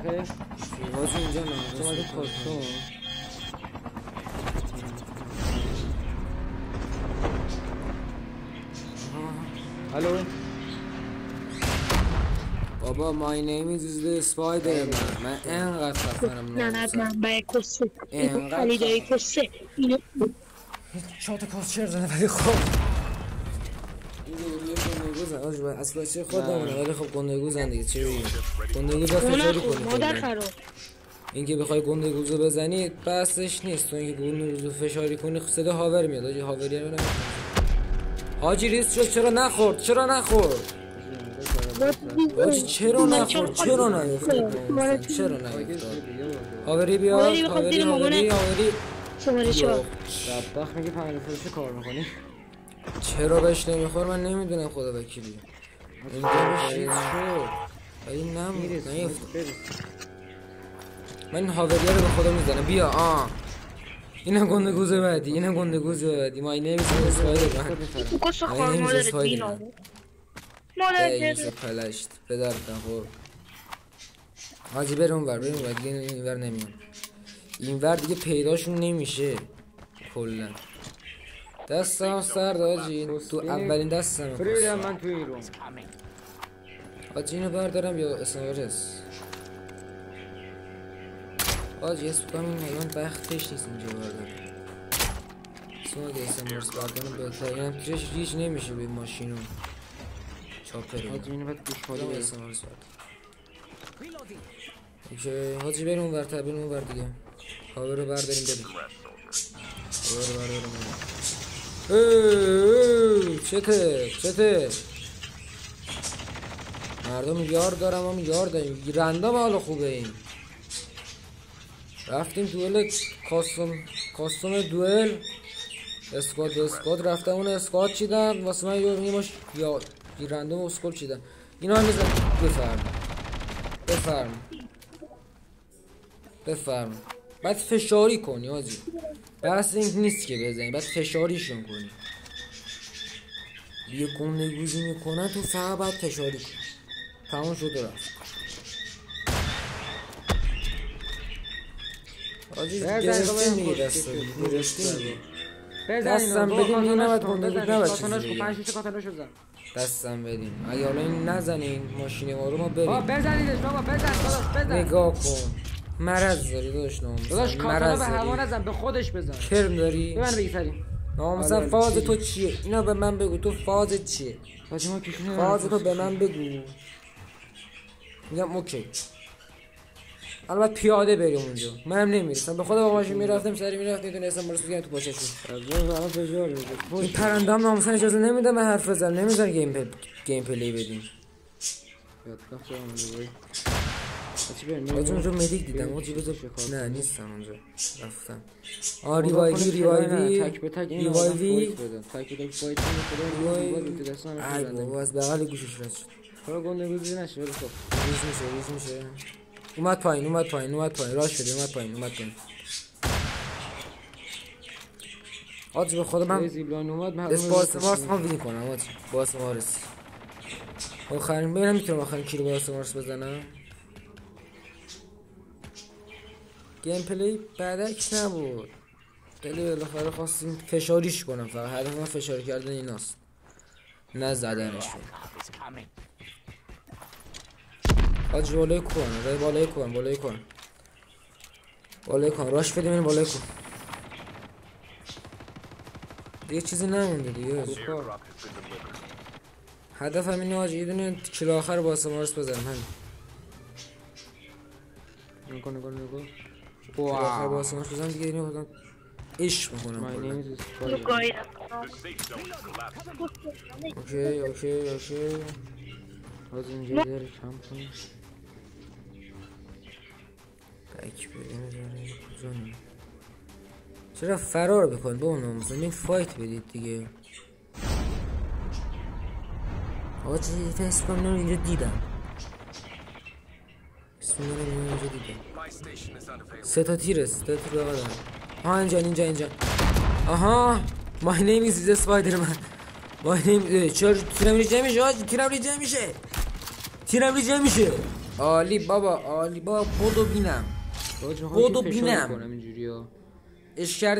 اوکی حاجی اینجا نه اومده کارتون الو بابا مای نیمیز د اسپایدر من انقدر خفنم نه من کسه خالی دایی کسه اینو شات کسچر زنه ولی خب آجی من از بچه خود نمونه ولی خب گندگوزن دیگه چه بگیم گندگوز باید فشاری کنی مادر خراب اینکه بخوای گندگوزو بزنی بسش نیست تو اینکه گندگوزو فشاری کنی صدا هاور میاد آجی هاوری رو نمیکنی حاجی ریس شد چرا نخورد آجی چرا نخورد چرا نیفتاد هاوری بیاد هاوری شماره چهار بدبخت میگه 5 فروشی کار میکنی چرا بهش نمیخور من نمیدونم خدا وکیلی اینجا بهش ریز شد ولی نیفتاد من این هاوریه رو به خدا میزنم بیا اینم گندگوز بعدی ما این نمیشه اسپایدر من نمیشه اسپایدر من پلشت پدر خور حاجی برون ور دیگه این ور نمیان این ور دیگه پیداشون نمیشه کلا دستم سرد حاجی تو اولین دستم من تو این روم حاجی اینو بردارم یا اسنایرس حاجی اسم کنم این حیوان بختش نیست اینجا بردارم اسم اگه اسمارس بردارم بهتر اینم توش ریچ نمیشه به ماشینو چاپر حاجی اینو باید گوش خودم اسمارس بردارم حاجی بریم اون ورتر بریم اون ور دیگه هاور رو برداریم بریم هاور رو برداریم چته مردم یار دارم هم یار داریم رندم حالا خوبه این رفتیم دوئل کاستوم دوئل اسکواد رفتم اون اسکواد چیدم واسه من یه ماش یا رندم اسکواد چیدم اینا هم بزن بفرم بعد فشاری کنی آجی بحث این نیست که بزنی بعد فشاریشون کنی یه گندگوزی میکنن تو فقط باید فشاری کنی تمام شده رفت آجی گرفتی میگه دستم بدیم این نباید گندگوز نباید چیزی بگه دستم بدیم اگه حالا این نزنین ماشین ما رو ما بریم بزنیدش بابا بزن نگاه کن مرض داری داداش داداش کاتانا به هوا نزن به خودش بزن کرم داری به من بگی سری مثلا فاز تو چیه اینا به من بگو تو فازت چیه فاز تو به من بگو میگم اوکی البته پیاده بریم اونجا منم نمیرسم به خدا با ماشین میرفتم سری میرفتم میتونستم برس بگم تو پاچشون این پرنده هم ناموسن اجازه نمیده من حرف بزنم نمیذاره گیم پلی بدیم آجی اونجا مدیک دیدم آجی بذار نه نیستم اونجا رفتم ریوایوی ای بابا از بغل گوشش رد شد حالا گندگوزی نشه ولی خب ریز میشه اومد پایین راش شده اومد پایین آجی به خدا من باس مارس هم وین کنم آجی باس مارس آخرین ببینم میتونم آخرین کی رو باس مارس بزنم گیم پلی بدک نبود خیلی بالاخره خواستیم فشاریش کنم فقط هدف من فشاری کردن ایناست نه زدنشون آج بالای کن راش بدیم این بالای کن دیگه چیزی نمونده دیگه هدفم اینه آج یه دونه کیلو آخر با سمارس بزنم همین نگاه آخر با سمارس بزنم دیگه اینو بزنم عشق میکنم اوکی باز اینجا داره کم کنی بک بریم کجا نیم چرا فرار بکن با اونو مثلا این فایت بدید دیگه آقا چیزی فیس کنم نمید اینجا دیدم بسم الله اینجا دیدم سه تا تیر بقا دارم آها اینجا آها my name is Spider-Man my name چرا تیرم ریجه میشه عالی بابا عالی بابا. بودو بینم داداش بودو فشار بینم. کنم اینجوری ها. اش کرده